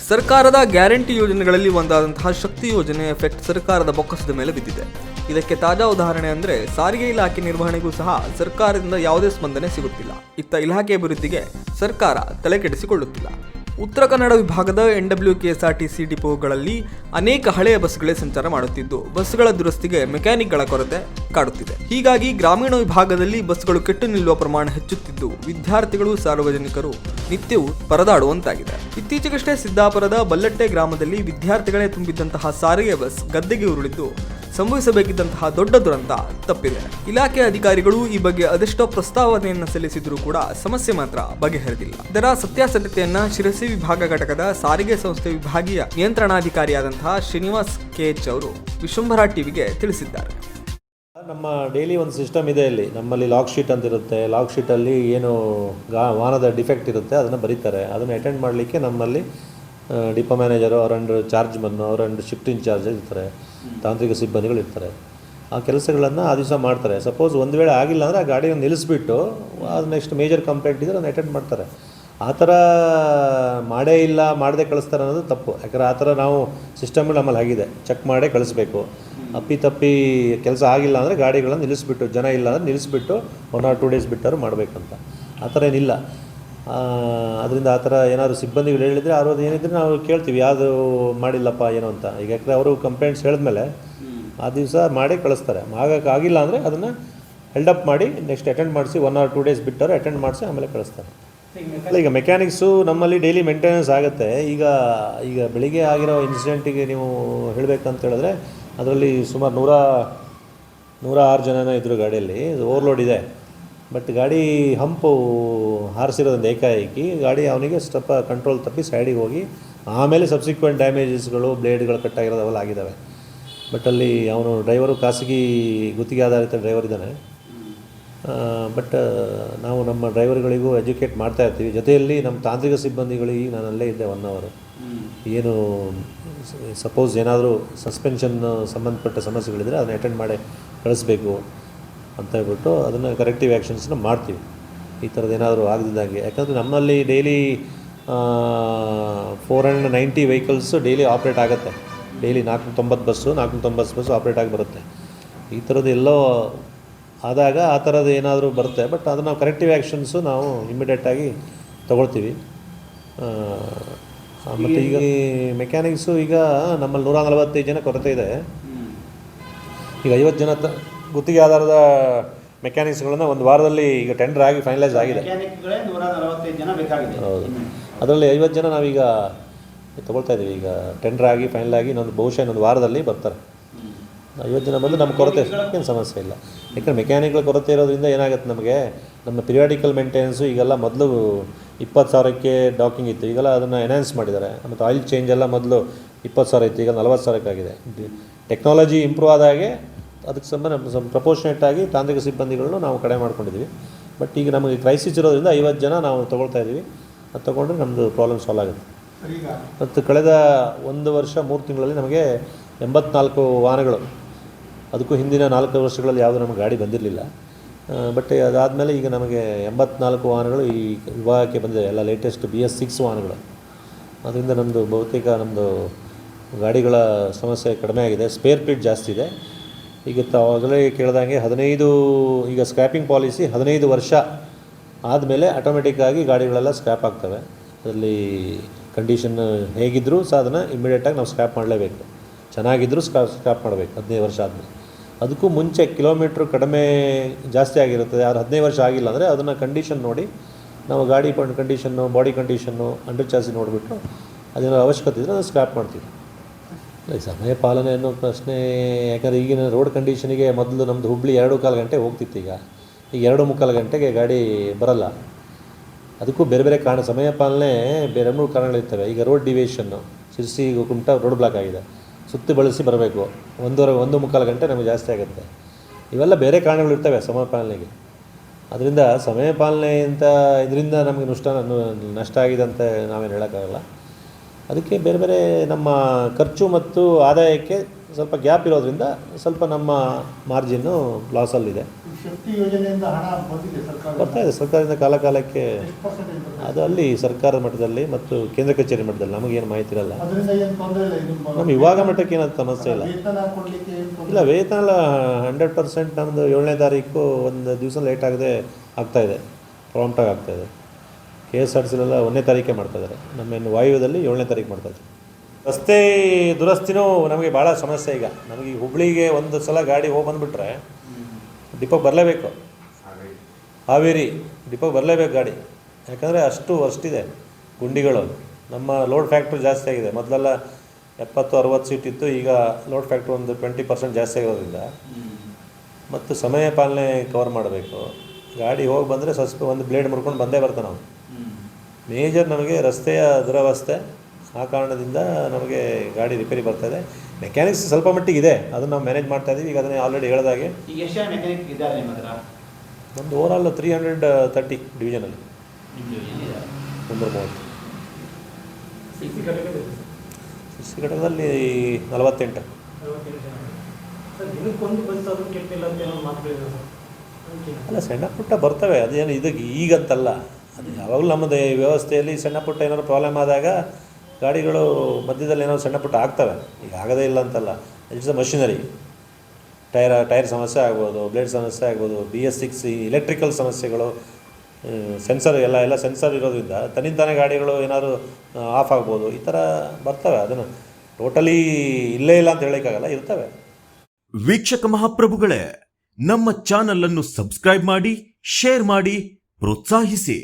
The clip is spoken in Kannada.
ಸರ್ಕಾರದ ಗ್ಯಾರಂಟಿ ಯೋಜನೆಗಳಲ್ಲಿ ಒಂದಾದಂತಹ ಶಕ್ತಿ ಯೋಜನೆ ಎಫೆಕ್ಟ್ ಸರ್ಕಾರದ ಬೊಕ್ಕಸದ ಮೇಲೆ ಬಿದ್ದಿದೆ. ಇದಕ್ಕೆ ತಾಜಾ ಉದಾಹರಣೆ ಅಂದರೆ ಸಾರಿಗೆ ಇಲಾಖೆ ನಿರ್ವಹಣೆಗೂ ಸಹ ಸರ್ಕಾರದಿಂದ ಯಾವುದೇ ಸ್ಪಂದನೆ ಸಿಗುತ್ತಿಲ್ಲ. ಇತ್ತ ಇಲಾಖೆ ಅಭಿವೃದ್ಧಿಗೆ ಸರ್ಕಾರ ತಲೆಕೆಡಿಸಿಕೊಳ್ಳುತ್ತಿಲ್ಲ. ಉತ್ತರ ಕನ್ನಡ ವಿಭಾಗದ NWKSRTC ಡಿಪೋಗಳಲ್ಲಿ ಅನೇಕ ಹಳೆಯ ಬಸ್ಗಳೇ ಸಂಚಾರ ಮಾಡುತ್ತಿದ್ದು ಬಸ್ಗಳ ದುರಸ್ತಿಗೆ ಮೆಕ್ಯಾನಿಕ್ಗಳ ಕೊರತೆ ಕಾಡುತ್ತಿದೆ. ಹೀಗಾಗಿ ಗ್ರಾಮೀಣ ವಿಭಾಗದಲ್ಲಿ ಬಸ್ಗಳು ಕೆಟ್ಟು ನಿಲ್ಲುವ ಪ್ರಮಾಣ ಹೆಚ್ಚುತ್ತಿದ್ದು ವಿದ್ಯಾರ್ಥಿಗಳು ಸಾರ್ವಜನಿಕರು ನಿತ್ಯವೂ ಪರದಾಡುವಂತಾಗಿದೆ. ಇತ್ತೀಚೆಗಷ್ಟೇ ಸಿದ್ದಾಪುರದ ಬಲ್ಲಟ್ಟೆ ಗ್ರಾಮದಲ್ಲಿ ವಿದ್ಯಾರ್ಥಿಗಳೇ ತುಂಬಿದ್ದಂತಹ ಸಾರಿಗೆ ಬಸ್ ಗದ್ದೆಗೆ ಉರುಳಿದ್ದು ಸಂಭವಿಸಬೇಕಿದ್ದಂತಹ ದೊಡ್ಡ ದುರಂತ ತಪ್ಪಿದೆ. ಇಲಾಖೆ ಅಧಿಕಾರಿಗಳು ಈ ಬಗ್ಗೆ ಅದೆಷ್ಟೋ ಪ್ರಸ್ತಾವನೆಯನ್ನು ಸಲ್ಲಿಸಿದರೂ ಕೂಡ ಸಮಸ್ಯೆ ಮಾತ್ರ ಬಗೆಹರಿದಿಲ್ಲ. ಇದರ ಸತ್ಯಾಸತ್ಯತೆಯನ್ನ ಶಿರಸಿ ವಿಭಾಗ ಘಟಕದ ಸಾರಿಗೆ ಸಂಸ್ಥೆ ವಿಭಾಗೀಯ ನಿಯಂತ್ರಣಾಧಿಕಾರಿಯಾದಂತಹ ಶ್ರೀನಿವಾಸ್ KH ಅವರು ವಿಶ್ವಂಭರ ಟಿವಿಗೆ ತಿಳಿಸಿದ್ದಾರೆ. ನಮ್ಮ ಡೈಲಿ ಒಂದು ಸಿಸ್ಟಮ್ ಇದೆ. ಇಲ್ಲಿ ನಮ್ಮಲ್ಲಿ ಲಾಗ್ ಶೀಟ್ ಅಂತ ಇರುತ್ತೆ. ಲಾಗ್ ಶೀಟಲ್ಲಿ ಏನು ವಾಹನದ ಡಿಫೆಕ್ಟ್ ಇರುತ್ತೆ ಅದನ್ನು ಬರೀತಾರೆ. ಅದನ್ನು ಅಟೆಂಡ್ ಮಾಡಲಿಕ್ಕೆ ನಮ್ಮಲ್ಲಿ ಡಿಪೋ ಮ್ಯಾನೇಜರು ಅವರಂಡು ಚಾರ್ಜ್ ಮನ್ನು ಅವರಂಡು ಶಿಫ್ಟ್ ಇನ್ಚಾರ್ಜ್ ಇರ್ತಾರೆ, ತಾಂತ್ರಿಕ ಸಿಬ್ಬಂದಿಗಳು ಇರ್ತಾರೆ. ಆ ಕೆಲಸಗಳನ್ನು ಆ ದಿವಸ ಮಾಡ್ತಾರೆ. ಸಪೋಸ್ ಒಂದು ವೇಳೆ ಆಗಿಲ್ಲ ಅಂದರೆ ಆ ಗಾಡಿಯನ್ನು ನಿಲ್ಲಿಸ್ಬಿಟ್ಟು ಅದು ನೆಕ್ಸ್ಟ್ ಮೇಜರ್ ಕಂಪ್ಲೇಂಟ್ ಇದ್ದರೆ ಅದನ್ನು ಅಟೆಂಡ್ ಮಾಡ್ತಾರೆ. ಆ ಥರ ಮಾಡೇ ಇಲ್ಲ ಮಾಡದೆ ಕಳಿಸ್ತಾರೆ ಅನ್ನೋದು ತಪ್ಪು. ಯಾಕಂದರೆ ಆ ಥರ ನಾವು ಸಿಸ್ಟಮ್ಗಳು ನಮ್ಮಲ್ಲಿ ಆಗಿದೆ, ಚೆಕ್ ಮಾಡೇ ಕಳಿಸ್ಬೇಕು. ಅಪ್ಪಿತಪ್ಪಿ ಕೆಲಸ ಆಗಿಲ್ಲ ಅಂದರೆ ಗಾಡಿಗಳನ್ನು ನಿಲ್ಲಿಸ್ಬಿಟ್ಟು, ಜನ ಇಲ್ಲ ಅಂದರೆ ನಿಲ್ಲಿಸ್ಬಿಟ್ಟು 1 or 2 days ಬಿಟ್ಟರು ಮಾಡಬೇಕಂತ. ಆ ಥರ ಏನಿಲ್ಲ. ಅದರಿಂದ ಆ ಥರ ಏನಾದರೂ ಸಿಬ್ಬಂದಿಗಳು ಹೇಳಿದರೆ ಅವ್ರದ್ದು ಏನಿದ್ರೆ ನಾವು ಕೇಳ್ತೀವಿ ಯಾವುದು ಮಾಡಿಲ್ಲಪ್ಪ ಏನೋ ಅಂತ. ಈಗ ಯಾಕಂದರೆ ಅವರು ಕಂಪ್ಲೇಂಟ್ಸ್ ಹೇಳಿದ್ಮೇಲೆ ಆ ದಿವಸ ಮಾಡಿ ಕಳಿಸ್ತಾರೆ. ಆಗಿಲ್ಲ ಅಂದರೆ ಅದನ್ನು ಹೆಲ್ಡಪ್ ಮಾಡಿ ನೆಕ್ಸ್ಟ್ ಅಟೆಂಡ್ ಮಾಡಿಸಿ 1 or 2 days ಬಿಟ್ಟರು ಅಟೆಂಡ್ ಮಾಡಿಸಿ ಆಮೇಲೆ ಕಳಿಸ್ತಾರೆ. ಈಗ ಮೆಕ್ಯಾನಿಕ್ಸು ನಮ್ಮಲ್ಲಿ ಡೈಲಿ ಮೇಂಟೆನೆನ್ಸ್ ಆಗುತ್ತೆ. ಈಗ ಬೆಳಿಗ್ಗೆ ಆಗಿರೋ ಇನ್ಸಿಡೆಂಟಿಗೆ ನೀವು ಹೇಳಬೇಕಂತ ಹೇಳಿದ್ರೆ ಅದರಲ್ಲಿ ಸುಮಾರು 106 ಜನನೂ ಇದ್ದರು ಗಾಡಿಯಲ್ಲಿ. ಓವರ್ಲೋಡ್ ಇದೆ. ಬಟ್ ಗಾಡಿ ಹಂಪು ಹಾರಿಸಿರೋದ್ರಿಂದ ಏಕಾಏಕಿ ಗಾಡಿ ಅವನಿಗೆ ಸ್ವಲ್ಪ ಕಂಟ್ರೋಲ್ ತಪ್ಪಿ ಸೈಡಿಗೆ ಹೋಗಿ ಆಮೇಲೆ ಸಬ್ಸಿಕ್ವೆಂಟ್ ಡ್ಯಾಮೇಜಸ್ಗಳು, ಬ್ಲೇಡ್ಗಳು ಕಟ್ಟಾಗಿರೋದು ಅವೆಲ್ಲ ಆಗಿದ್ದಾವೆ. ಬಟ್ ಅಲ್ಲಿ ಅವನು ಡ್ರೈವರು ಖಾಸಗಿ ಗುತ್ತಿಗೆ ಆಧಾರಿತ ಡ್ರೈವರ್ ಇದ್ದಾನೆ. ಬಟ್ ನಾವು ನಮ್ಮ ಡ್ರೈವರ್ಗಳಿಗೂ ಎಜುಕೇಟ್ ಮಾಡ್ತಾ ಇರ್ತೀವಿ. ಜೊತೆಯಲ್ಲಿ ನಮ್ಮ ತಾಂತ್ರಿಕ ಸಿಬ್ಬಂದಿಗಳಿಗೆ ನಾನು ಅಲ್ಲೇ ಇದ್ದೆ 1 hour. ಏನು ಸಪೋಸ್ ಏನಾದರೂ ಸಸ್ಪೆನ್ಷನ್ ಸಂಬಂಧಪಟ್ಟ ಸಮಸ್ಯೆಗಳಿದ್ದರೆ ಅದನ್ನು ಅಟೆಂಡ್ ಮಾಡಿ ಕಳಿಸ್ಬೇಕು ಅಂತ ಹೇಳ್ಬಿಟ್ಟು ಅದನ್ನು ಕರೆಕ್ಟಿವ್ ಆ್ಯಕ್ಷನ್ಸ್ನ ಮಾಡ್ತೀವಿ. ಈ ಥರದ್ದು ಏನಾದರೂ ಆಗದಿದ್ದಾಗೆ. ಯಾಕಂದರೆ ನಮ್ಮಲ್ಲಿ ಡೈಲಿ 490 ವೆಹಿಕಲ್ಸು ಡೈಲಿ ಆಪ್ರೇಟ್ ಆಗುತ್ತೆ. ಡೈಲಿ 490 ಬಸ್ಸು ಆಪ್ರೇಟ್ ಆಗಿ ಬರುತ್ತೆ. ಈ ಥರದ್ದು ಎಲ್ಲೋ ಆದಾಗ ಆ ಥರದ್ದು ಏನಾದರೂ ಬರುತ್ತೆ. ಬಟ್ ಅದನ್ನು ನಾವು ಕರೆಕ್ಟಿವ್ ಆ್ಯಕ್ಷನ್ಸು ನಾವು ಇಮಿಡಿಯೇಟಾಗಿ ತೊಗೊಳ್ತೀವಿ. ಮತ್ತು ಈಗ ಮೆಕ್ಯಾನಿಕ್ಸು ಈಗ ನಮ್ಮಲ್ಲಿ 145 ಜನ ಕೊರತೆ ಇದೆ. ಈಗ 50 ಜನ ಗುತ್ತಿಗೆ ಆಧಾರದ ಮೆಕ್ಯಾನಿಕ್ಸ್ಗಳನ್ನ ಒಂದು ವಾರದಲ್ಲಿ ಈಗ ಟೆಂಡರ್ ಆಗಿ ಫೈನಲೈಸ್ ಆಗಿದೆ. ಹೌದು. ಅದರಲ್ಲಿ 50 ಜನ ನಾವೀಗ ತೊಗೊಳ್ತಾ ಇದ್ದೀವಿ. ಈಗ ಟೆಂಡರ್ ಆಗಿ ಫೈನಲ್ ಆಗಿ ಬಹುಶಃ ಇನ್ನೊಂದು ವಾರದಲ್ಲಿ ಬರ್ತಾರೆ. 50 ಜನ ಬಂದು ನಮ್ಮ ಕೊರತೆ ಏನು ಸಮಸ್ಯೆ ಇಲ್ಲ. ಯಾಕಂದರೆ ಮೆಕ್ಯಾನಿಕ್ಗಳ ಕೊರತೆ ಇರೋದ್ರಿಂದ ಏನಾಗುತ್ತೆ, ನಮಗೆ ನಮ್ಮ ಪಿರಿಯಾಡಿಕಲ್ ಮೇಂಟೆನೆನ್ಸು ಈಗೆಲ್ಲ ಮೊದಲು 20,000ಕ್ಕೆ ಡಾಕಿಂಗ್ ಇತ್ತು. ಈಗೆಲ್ಲ ಅದನ್ನು ಎನ್ಹಾನ್ಸ್ ಮಾಡಿದ್ದಾರೆ. ಮತ್ತು ಆಯಿಲ್ ಚೇಂಜ್ ಎಲ್ಲ ಮೊದಲು 20,000 ಇತ್ತು, ಈಗ 40,000ಕ್ಕಾಗಿದೆ. ಟೆಕ್ನಾಲಜಿ ಇಂಪ್ರೂವ್ ಆದಾಗೆ ಅದಕ್ಕೆ ಪ್ರಪೋರ್ಷನೇಟ್ ಆಗಿ ತಾಂತ್ರಿಕ ಸಿಬ್ಬಂದಿಗಳನ್ನು ನಾವು ಕಡಿಮೆ ಮಾಡ್ಕೊಂಡಿದ್ದೀವಿ. ಬಟ್ ಈಗ ನಮಗೆ ಕ್ರೈಸಿಸ್ ಇರೋದ್ರಿಂದ 50 ಜನ ನಾವು ತೊಗೊಳ್ತಾ ಇದ್ದೀವಿ. ಅದು ತೊಗೊಂಡ್ರೆ ನಮ್ಮದು ಪ್ರಾಬ್ಲಮ್ ಸಾಲ್ವ್ ಆಗುತ್ತೆ. ಮತ್ತು ಕಳೆದ 1 ವರ್ಷ 3 ತಿಂಗಳಲ್ಲಿ ನಮಗೆ 84 ವಾಹನಗಳು, ಅದಕ್ಕೂ ಹಿಂದಿನ 4 ವರ್ಷಗಳಲ್ಲಿ ಯಾವುದೂ ನಮಗೆ ಗಾಡಿ ಬಂದಿರಲಿಲ್ಲ. ಬಟ್ ಅದಾದಮೇಲೆ ಈಗ ನಮಗೆ 84 ವಾಹನಗಳು ಈ ವಿಭಾಗಕ್ಕೆ ಬಂದಿದೆ. ಎಲ್ಲ ಲೇಟೆಸ್ಟ್ BS6 ವಾಹನಗಳು. ಅದರಿಂದ ನಮ್ಮದು ಬಹುತೇಕ ನಮ್ಮದು ಗಾಡಿಗಳ ಸಮಸ್ಯೆ ಕಡಿಮೆ ಆಗಿದೆ. ಸ್ಪೇರ್ ಪಿಟ್ ಜಾಸ್ತಿ ಇದೆ. ಈಗ ತಾವಾಗಲೇ ಕೇಳಿದಂಗೆ 15 ಈಗ ಸ್ಕ್ರ್ಯಾಪಿಂಗ್ ಪಾಲಿಸಿ 15 ವರ್ಷ ಆದಮೇಲೆ ಆಟೋಮೆಟಿಕ್ಕಾಗಿ ಗಾಡಿಗಳೆಲ್ಲ ಸ್ಕ್ರ್ಯಾಪ್ ಆಗ್ತವೆ. ಅದರಲ್ಲಿ ಕಂಡೀಷನ್ ಹೇಗಿದ್ದರೂ ಸಹ ಅದನ್ನು ಇಮ್ಮಿಡಿಯೇಟಾಗಿ ನಾವು ಸ್ಕ್ರ್ಯಾಪ್ ಮಾಡಲೇಬೇಕು. ಚೆನ್ನಾಗಿದ್ದರೂ ಸ್ಕ್ರ್ಯಾಪ್ ಮಾಡಬೇಕು 15 ವರ್ಷ ಆದಮೇಲೆ. ಅದಕ್ಕೂ ಮುಂಚೆ ಕಿಲೋಮೀಟ್ರ್ ಕಡಿಮೆ ಜಾಸ್ತಿ ಆಗಿರುತ್ತದೆ. ಯಾರು 15 ವರ್ಷ ಆಗಿಲ್ಲ ಅಂದರೆ ಅದನ್ನು ಕಂಡೀಷನ್ ನೋಡಿ ನಾವು ಗಾಡಿ condition, body condition, under chassis ನೋಡಿಬಿಟ್ಟು ಅದೇನೋ ಅವಶ್ಯಕತೆ ಇದ್ದರೆ ಅದನ್ನು ಸ್ಕ್ರ್ಯಾಪ್ ಮಾಡ್ತೀವಿ. ಸಮಯ ಪಾಲನೆ ಅನ್ನೋ ಪ್ರಶ್ನೆ. ಯಾಕಂದರೆ ಈಗಿನ ರೋಡ್ ಕಂಡೀಷನಿಗೆ ಮೊದಲು ನಮ್ಮದು ಹುಬ್ಳಿ 2.25 ಗಂಟೆ ಹೋಗ್ತಿತ್ತು. ಈಗ 2.25 ಗಂಟೆಗೆ ಗಾಡಿ ಬರಲ್ಲ. ಅದಕ್ಕೂ ಬೇರೆ ಬೇರೆ ಕಾರಣ, ಸಮಯ ಪಾಲನೆ ಬೇರೆ 3 ಕಾರಣಗಳಿರ್ತವೆ. ಈಗ road deviation, Sirsi Kumta road block ಆಗಿದೆ, ಸುತ್ತಿ ಬಳಸಿ ಬರಬೇಕು, 1.25 ಗಂಟೆ ನಮಗೆ ಜಾಸ್ತಿ ಆಗುತ್ತೆ. ಇವೆಲ್ಲ ಬೇರೆ ಕಾರಣಗಳಿರ್ತವೆ ಸಮಯ ಪಾಲನೆಗೆ. ಅದರಿಂದ ಸಮಯ ಪಾಲನೆ ಅಂತ ಇದರಿಂದ ನಮಗೆ ನಷ್ಟ ಆಗಿದೆ ಅಂತ ನಾವೇನು ಹೇಳೋಕ್ಕಾಗಲ್ಲ. ಅದಕ್ಕೆ ಬೇರೆ ಬೇರೆ ನಮ್ಮ ಖರ್ಚು ಮತ್ತು ಆದಾಯಕ್ಕೆ ಸ್ವಲ್ಪ ಗ್ಯಾಪ್ ಇರೋದ್ರಿಂದ ಸ್ವಲ್ಪ ನಮ್ಮ ಮಾರ್ಜಿನ್ನು ಲಾಸಲ್ಲಿದೆ. ಶಕ್ತಿ ಯೋಜನೆಯಿಂದ ಹಣ ಬಂದಿದೆ ಸರ್ಕಾರ ಬರ್ತಾ ಇದೆ ಸರ್ಕಾರದಿಂದ ಕಾಲಕ್ಕೆ. ಎಷ್ಟು ಪರ್ಸೆಂಟೇಜ್ ಬರ್ತದೆ? ಅದು ಅಲ್ಲಿ ಸರ್ಕಾರದ ಮಟ್ಟದಲ್ಲಿ ಮತ್ತು ಕೇಂದ್ರ ಕಚೇರಿ ಮಟ್ಟದಲ್ಲಿ ನಮಗೇನು ಮಾಹಿತಿ ಇರಲ್ಲ. ಅದರಿಂದ ಏನು ತೊಂದರೆ ಇಲ್ಲ ಇದು ನಮ್ಗೆ ಇವಾಗ ಮಟ್ಟಕ್ಕೆ ಏನಾದ್ರು ಸಮಸ್ಯೆ ಇಲ್ಲ. ವೇತನ ಕೊಡಲಿಕ್ಕೆ ಏನು ತೊಂದರೆ ಇಲ್ಲ, ವೇತನ ಎಲ್ಲ 100% ನಮ್ಮದು 7ನೇ ತಾರೀಕು ಒಂದು ದಿವಸ ಲೇಟ್ ಆಗದೆ ಆಗ್ತಾಯಿದೆ, ಪ್ರಾಂಪ್ಟಾಗಿ ಆಗ್ತಾಯಿದೆ. KSRTCಲೆಲ್ಲ 1ನೇ ತಾರೀಕೆ ಮಾಡ್ತಾಯಿದ್ದಾರೆ, ನಮ್ಮೇನು ವಾಯುವ್ಯದಲ್ಲಿ 7ನೇ ತಾರೀಕು ಮಾಡ್ತಾಯಿದ್ದಾರೆ. ರಸ್ತೆ ದುರಸ್ತಿನೂ ನಮಗೆ ಭಾಳ ಸಮಸ್ಯೆ. ಈಗ ನಮಗೆ ಹುಬ್ಳಿಗೆ ಒಂದು ಸಲ ಗಾಡಿ ಹೋಗಿ ಬಂದುಬಿಟ್ರೆ ಡಿಪೋಗೆ ಬರಲೇಬೇಕು, ಹಾವೇರಿ ಡಿಪೋಗೆ ಬರಲೇಬೇಕು ಗಾಡಿ. ಯಾಕಂದರೆ ಅಷ್ಟಿದೆ ಗುಂಡಿಗಳು. ನಮ್ಮ ಲೋಡ್ ಫ್ಯಾಕ್ಟ್ರಿ ಜಾಸ್ತಿ ಆಗಿದೆ. ಮೊದಲೆಲ್ಲ 70-60 ಸೀಟ್ ಇತ್ತು, ಈಗ ಲೋಡ್ ಫ್ಯಾಕ್ಟ್ರಿ ಒಂದು 20% ಜಾಸ್ತಿ ಆಗಿರೋದ್ರಿಂದ ಮತ್ತು ಸಮಯ ಪಾಲನೆ ಕವರ್ ಮಾಡಬೇಕು. ಗಾಡಿ ಹೋಗಿ ಬಂದರೆ ಒಂದು ಬ್ಲೇಡ್ ಮುರ್ಕೊಂಡು ಬಂದೇ ಬರ್ತಾವೆ ನಾವು. ಮೇಜರ್ ನಮಗೆ ರಸ್ತೆಯ ದುರವಸ್ಥೆ, ಆ ಕಾರಣದಿಂದ ನಮಗೆ ಗಾಡಿ ರಿಪೇರಿ ಬರ್ತಾಯಿದೆ. ಮೆಕ್ಯಾನಿಕ್ಸ್ ಸ್ವಲ್ಪ ಮಟ್ಟಿಗೆ ಇದೆ, ಅದನ್ನು ನಾವು ಮ್ಯಾನೇಜ್ ಮಾಡ್ತಾಯಿದ್ದೀವಿ. ಈಗ ಅದನ್ನೇ ಆಲ್ರೆಡಿ ಹೇಳಿದಾಗೆ ಈಗ ಎಷ್ಟು ಜನ ಮೆಕ್ಯಾನಿಕ್ ಇದ್ದಾರೆ ನಿಮ್ಮ ಹತ್ರ? ಒಂದು ಓವರಾಲ್ 330 ಡಿವಿಷನಲ್ಲಿ 330. ಸಿ ಘಟಕದಲ್ಲಿ 48. ಅಲ್ಲ, ಸಣ್ಣ ಪುಟ್ಟ ಬರ್ತವೆ, ಅದೇನು ಇದಕ್ಕೆ ಈಗಂತಲ್ಲ. ಅದು ಯಾವಾಗಲೂ ನಮ್ಮದು ವ್ಯವಸ್ಥೆಯಲ್ಲಿ ಸಣ್ಣ ಪುಟ್ಟ ಏನಾದ್ರು ಪ್ರಾಬ್ಲಮ್ ಆದಾಗ ಗಾಡಿಗಳು ಮಧ್ಯದಲ್ಲಿ ಏನಾದ್ರು ಸಣ್ಣ ಪುಟ್ಟ ಆಗ್ತವೆ. ಈಗ ಆಗದೇ ಇಲ್ಲ ಅಂತಲ್ಲ. It's a machinery. ಟೈರ್ ಸಮಸ್ಯೆ ಆಗ್ಬೋದು, ಬ್ಲೇಡ್ ಸಮಸ್ಯೆ ಆಗ್ಬೋದು, BS6 ಎಲೆಕ್ಟ್ರಿಕಲ್ ಸಮಸ್ಯೆಗಳು, ಸೆನ್ಸರ್ ಎಲ್ಲ ಸೆನ್ಸರ್ ಇರೋದ್ರಿಂದ ತನ್ನಿಂತಾನೇ ಗಾಡಿಗಳು ಏನಾದರೂ ಆಫ್ ಆಗ್ಬೋದು. ಈ ಥರ ಬರ್ತವೆ. ಅದನ್ನು ಟೋಟಲಿ ಇಲ್ಲೇ ಇಲ್ಲ ಅಂತ ಹೇಳೋಕ್ಕಾಗಲ್ಲ, ಇರ್ತವೆ. ವೀಕ್ಷಕ ಮಹಾಪ್ರಭುಗಳೇ, ನಮ್ಮ ಚಾನಲ್ ಅನ್ನು ಸಬ್ಸ್ಕ್ರೈಬ್ ಮಾಡಿ, ಶೇರ್ ಮಾಡಿ, ಪ್ರೋತ್ಸಾಹಿಸಿ.